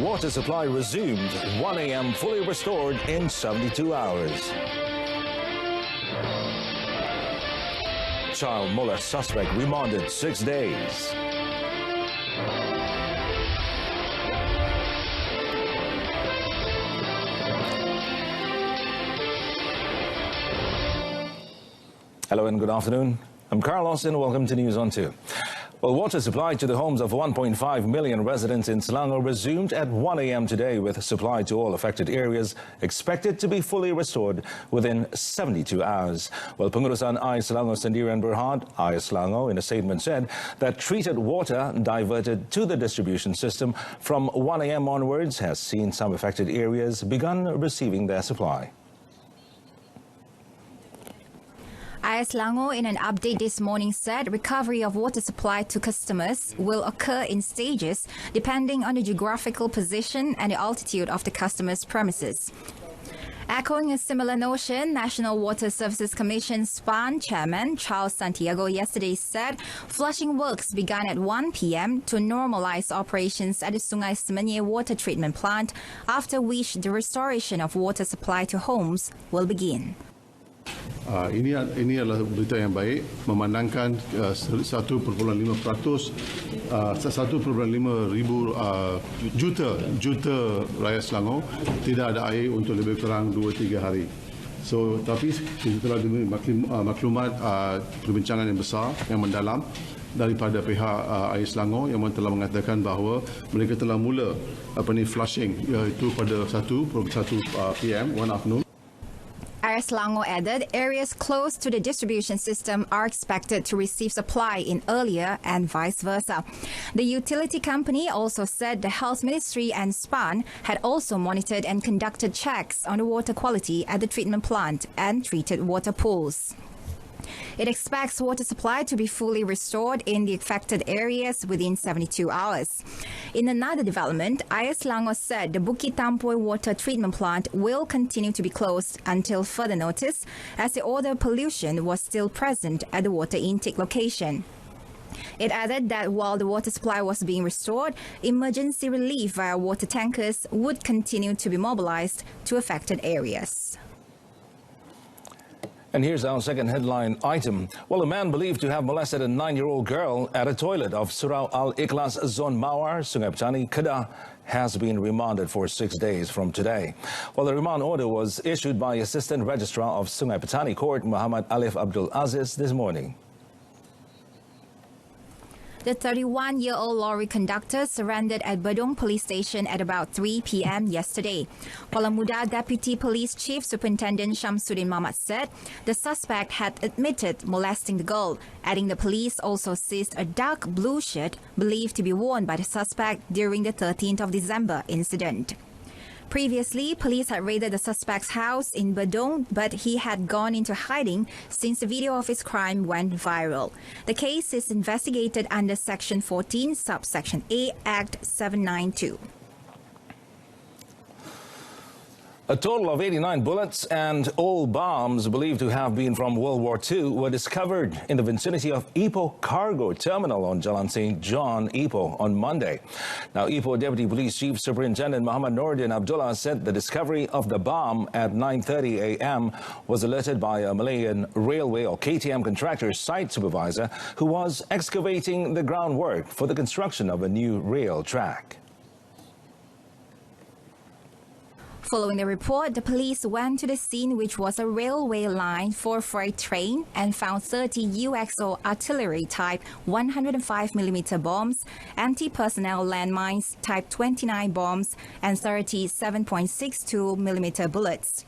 Water supply resumed, 1 a.m. fully restored in 72 hours. Child molest suspect remanded 6 days. Hello and good afternoon. I'm Carlos and welcome to News on 2. Well, water supply to the homes of 1.5 million residents in Selangor resumed at 1 a.m. today, with supply to all affected areas expected to be fully restored within 72 hours. Well, Pengurusan Air Selangor Sendirian Berhad, Air Selangor, in a statement said that treated water diverted to the distribution system from 1 a.m. onwards has seen some affected areas begun receiving their supply. Air Selangor, in an update this morning, said recovery of water supply to customers will occur in stages depending on the geographical position and the altitude of the customer's premises. Echoing a similar notion, National Water Services Commission SPAN Chairman Charles Santiago yesterday said flushing works began at 1 p.m. to normalize operations at the Sungai Semenyih water treatment plant, after which the restoration of water supply to homes will begin. Ini adalah berita yang baik, memandangkan 1.5 juta rakyat Selangor tidak ada air untuk lebih kurang 2-3 hari. Tapi kita telah diberi maklumat perbincangan yang besar, yang mendalam daripada pihak Air Selangor yang telah mengatakan bahawa mereka telah mula flushing, iaitu pada 1 PM, 1 afternoon. Air Selangor added areas close to the distribution system are expected to receive supply in earlier and vice versa. The utility company also said the Health Ministry and SPAN had also monitored and conducted checks on the water quality at the treatment plant and treated water pools. It expects water supply to be fully restored in the affected areas within 72 hours. In another development, Air Selangor said the Bukit Tampoy water treatment plant will continue to be closed until further notice, as the odor pollution was still present at the water intake location. It added that while the water supply was being restored, emergency relief via water tankers would continue to be mobilized to affected areas. And here's our second headline item. Well, a man believed to have molested a 9-year-old girl at a toilet of Surau Al-Ikhlas Zone Mawar, Sungai Petani, Kedah, has been remanded for 6 days from today. Well, the remand order was issued by Assistant Registrar of Sungai Petani Court, Muhammad Alif Abdul Aziz, this morning. The 31-year-old lorry conductor surrendered at Badung Police Station at about 3 p.m. yesterday. Kuala Muda Deputy Police Chief Superintendent Shamsuddin Mamat said the suspect had admitted molesting the girl, adding the police also seized a dark blue shirt believed to be worn by the suspect during the 13th of December incident. Previously, police had raided the suspect's house in Badung, but he had gone into hiding since the video of his crime went viral. The case is investigated under Section 14, Subsection A, Act 792. A total of 89 bullets and old bombs believed to have been from World War II were discovered in the vicinity of Ipoh Cargo Terminal on Jalan St. John, Ipoh, on Monday. Now, Ipoh Deputy Police Chief Superintendent Muhammad Noordin Abdullah said the discovery of the bomb at 9:30 a.m. was alerted by a Malayan railway or KTM contractor site supervisor who was excavating the groundwork for the construction of a new rail track. Following the report, the police went to the scene, which was a railway line for a freight train, and found 30 UXO artillery type 105mm bombs, anti-personnel landmines type 29 bombs, and 30 7.62mm bullets.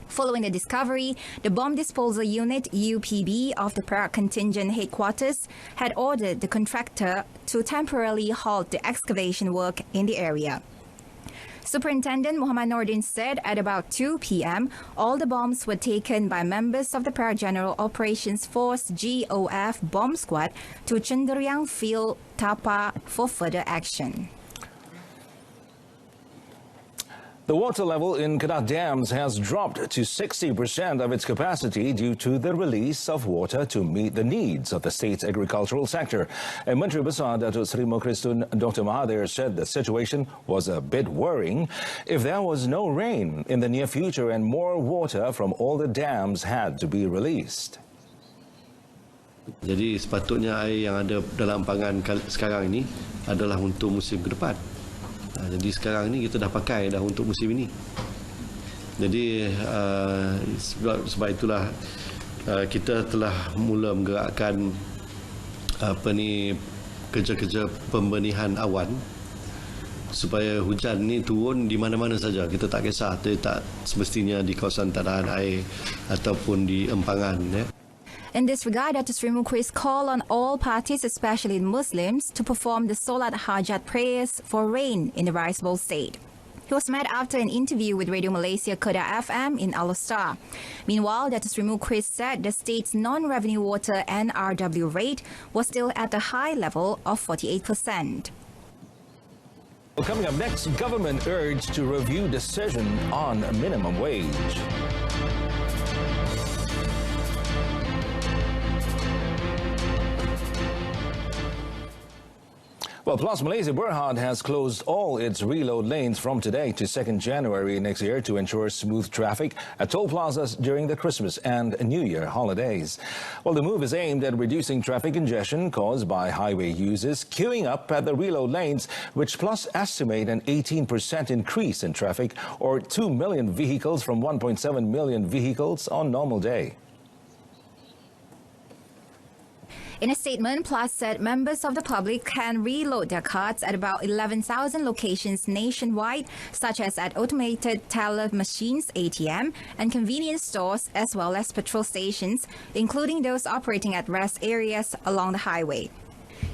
Following the discovery, the Bomb Disposal Unit UPB of the Perak Contingent Headquarters had ordered the contractor to temporarily halt the excavation work in the area. Superintendent Muhammad Noordin said at about 2 p.m., all the bombs were taken by members of the Perak General Operations Force GOF Bomb Squad to Cenderawsih Field Tapa for further action. The water level in Kedah dams has dropped to 60% of its capacity due to the release of water to meet the needs of the state's agricultural sector. And Menteri Besar Datuk Seri Mukhrizdun Dr. Mahathir said the situation was a bit worrying if there was no rain in the near future and more water from all the dams had to be released. Jadi sepatutnya air yang ada dalam empangan sekarang ini adalah untuk musim ke depan. Jadi sekarang ni kita dah pakai dah untuk musim ini. Jadi sebab itulah kita telah mula menggerakkan kerja-kerja pembenihan awan supaya hujan ni turun di mana-mana saja. Kita tak kisah, tak semestinya di kawasan tadahan air ataupun di empangan, ya. In this regard, Datuk Seri Mukhriz called on all parties, especially Muslims, to perform the Solat Hajat prayers for rain in the Rice Bowl state. He was met after an interview with Radio Malaysia Kedah FM in Alor. Meanwhile, Datuk Seri Mukhriz said the state's non-revenue water NRW rate was still at a high level of 48%. Well, coming up next, government urged to review decision on minimum wage. Well, Plus Malaysia Berhad has closed all its reload lanes from today to 2nd January next year to ensure smooth traffic at toll plazas during the Christmas and New Year holidays. Well, the move is aimed at reducing traffic congestion caused by highway users queuing up at the reload lanes, which Plus estimate an 18% increase in traffic or 2 million vehicles from 1.7 million vehicles on normal day. In a statement, Plus said members of the public can reload their cards at about 11,000 locations nationwide, such as at automated teller machines, ATM, and convenience stores, as well as petrol stations, including those operating at rest areas along the highway.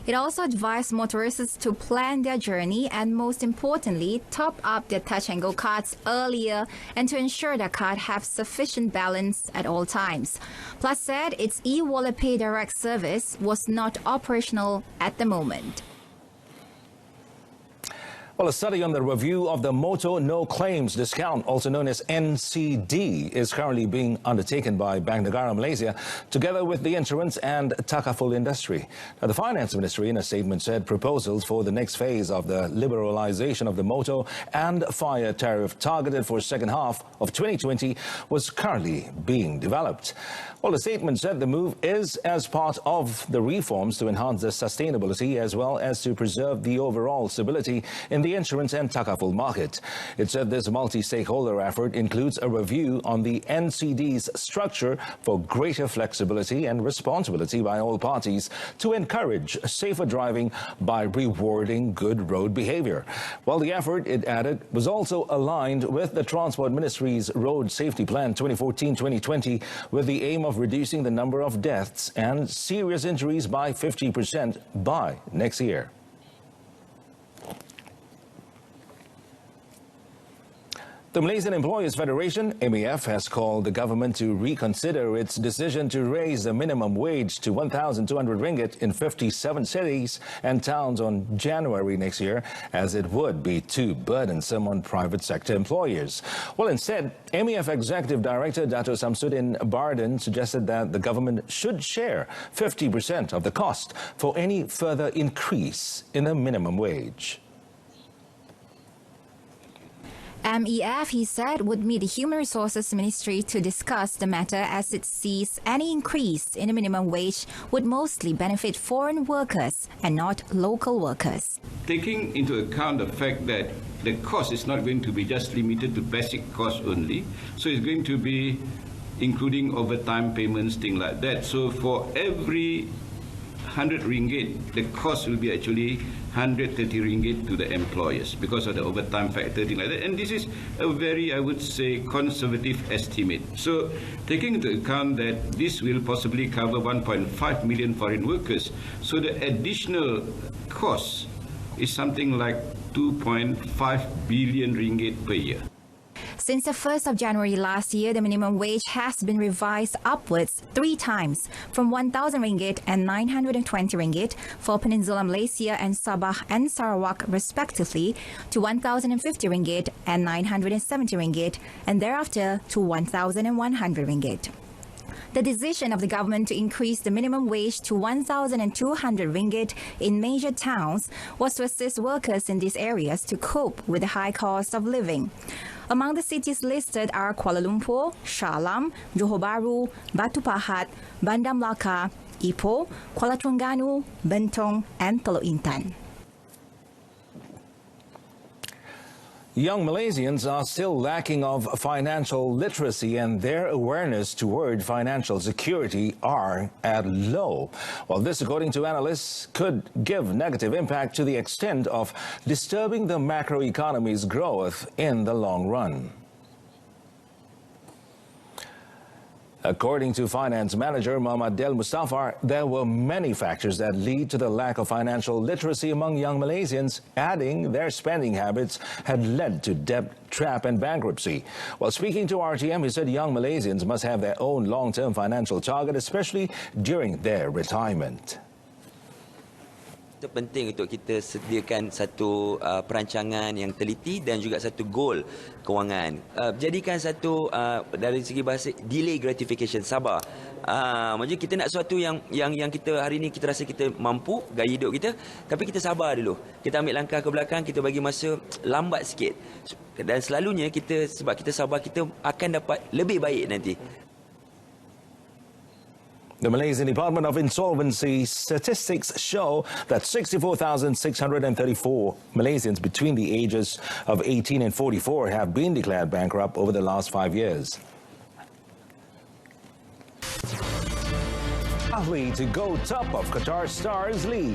It also advised motorists to plan their journey and, most importantly, top up their touch-and-go cards earlier and to ensure their card have sufficient balance at all times. Plus said its e-wallet Pay Direct service was not operational at the moment. Well, a study on the review of the Motor No Claims Discount, also known as NCD, is currently being undertaken by Bank Negara Malaysia, together with the insurance and takaful industry. Now, the Finance Ministry, in a statement, said proposals for the next phase of the liberalisation of the motor and fire tariff targeted for second half of 2020 was currently being developed. Well, the statement said the move is as part of the reforms to enhance the sustainability as well as to preserve the overall stability in the insurance and takaful market. It said this multi-stakeholder effort includes a review on the NCD's structure for greater flexibility and responsibility by all parties to encourage safer driving by rewarding good road behavior. While the effort, it added, was also aligned with the Transport Ministry's Road Safety Plan 2014-2020 with the aim of reducing the number of deaths and serious injuries by 50% by next year. The Malaysian Employers Federation, MAF, has called the government to reconsider its decision to raise the minimum wage to 1,200 ringgit in 57 cities and towns on January next year, as it would be too burdensome on private sector employers. Well, instead, MAF Executive Director Dato' Samsudin Barden suggested that the government should share 50% of the cost for any further increase in the minimum wage. MEF, he said, would meet the Human Resources Ministry to discuss the matter as it sees any increase in the minimum wage would mostly benefit foreign workers and not local workers. Taking into account the fact that the cost is not going to be just limited to basic cost only, so it's going to be including overtime payments, things like that. So for every 100 ringgit, the cost will be actually 130 ringgit to the employers because of the overtime factor, thing like that. And this is a very, I would say, conservative estimate. So taking into account that this will possibly cover 1.5 million foreign workers, so the additional cost is something like 2.5 billion ringgit per year. Since the 1st of January last year, the minimum wage has been revised upwards 3 times from 1,000 ringgit and 920 ringgit for Peninsular Malaysia and Sabah and Sarawak respectively to 1,050 ringgit and 970 ringgit and thereafter to 1,100 ringgit. The decision of the government to increase the minimum wage to 1,200 ringgit in major towns was to assist workers in these areas to cope with the high cost of living. Among the cities listed are Kuala Lumpur, Shah Alam, Johor Bahru, Batu Pahat, Bandar Melaka, Ipoh, Kuala Terengganu, Bentong and Teluk Intan. Young Malaysians are still lacking of financial literacy and their awareness toward financial security are at low. Well, this, according to analysts, could give negative impact to the extent of disturbing the macroeconomy's growth in the long run. According to finance manager Muhammad Del Mustafar, there were many factors that lead to the lack of financial literacy among young Malaysians, adding their spending habits had led to debt trap and bankruptcy. While speaking to RTM, he said young Malaysians must have their own long-term financial target, especially during their retirement. Itu penting untuk kita sediakan satu perancangan yang teliti dan juga satu goal kewangan. Jadikan satu dari segi bahasa delay gratification, sabar. Maksudnya kita nak sesuatu yang kita hari ini kita rasa kita mampu gaya hidup kita, tapi kita sabar dulu. Kita ambil langkah ke belakang, kita bagi masa lambat sikit. Dan selalunya kita sebab kita sabar, kita akan dapat lebih baik nanti. The Malaysian Department of Insolvency statistics show that 64,634 Malaysians between the ages of 18 and 44 have been declared bankrupt over the last 5 years. Ahli to go top of Qatar Stars League.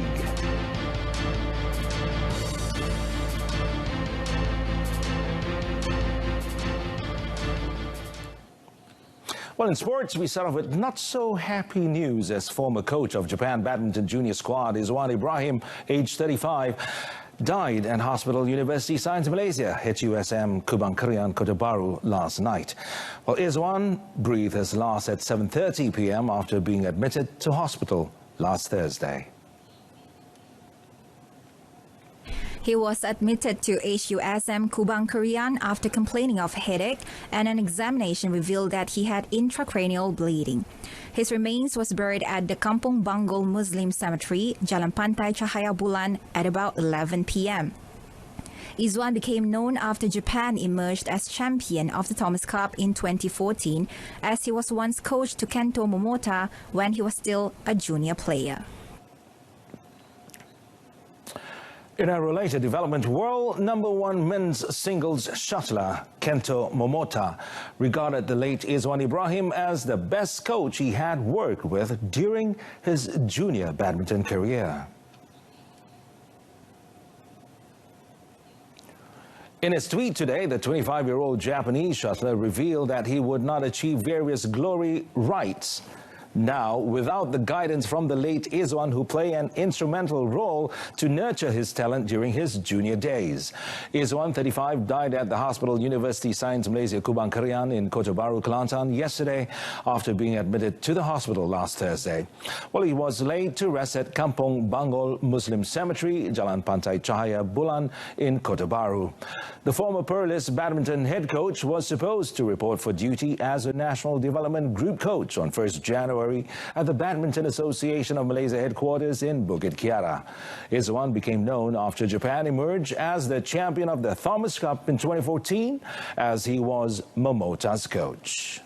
Well, in sports, we start off with not so happy news as former coach of Japan badminton junior squad Izwan Ibrahim, aged 35, died at Hospital University Science Malaysia, HUSM Kubang Kerian, Kota Bharu last night. Well, Izwan breathed his last at 7:30 p.m. after being admitted to hospital last Thursday. He was admitted to HUSM Kubang Kerian after complaining of headache, and an examination revealed that he had intracranial bleeding. His remains was buried at the Kampung Bangol Muslim Cemetery, Jalan Pantai Cahaya Bulan, at about 11 p.m. Izwan became known after Japan emerged as champion of the Thomas Cup in 2014, as he was once coach to Kento Momota when he was still a junior player. In a related development, world #1 men's singles shuttler Kento Momota regarded the late Izwan Ibrahim as the best coach he had worked with during his junior badminton career. In his tweet today, the 25-year-old Japanese shuttler revealed that he would not achieve various glory rights now without the guidance from the late Izwan, who played an instrumental role to nurture his talent during his junior days. Izwan, 35, died at the Hospital University Science Malaysia Kubang Kerian in Kota Bharu, Kelantan yesterday after being admitted to the hospital last Thursday. Well, he was laid to rest at Kampung Bangol Muslim Cemetery, Jalan Pantai Cahaya Bulan in Kota Bharu. The former Perlis badminton head coach was supposed to report for duty as a National Development Group coach on 1st January at the Badminton Association of Malaysia headquarters in Bukit Kiara. Izwan became known after Japan emerged as the champion of the Thomas Cup in 2014, as he was Momota's coach.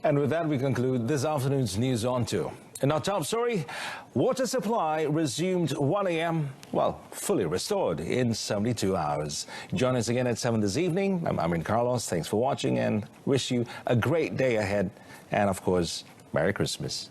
And with that, we conclude this afternoon's News On 2. In our top story, water supply resumed 1 a.m., well, fully restored in 72 hours. Join us again at 7 this evening. I'm Amin Carlos. Thanks for watching and wish you a great day ahead. And, of course, Merry Christmas.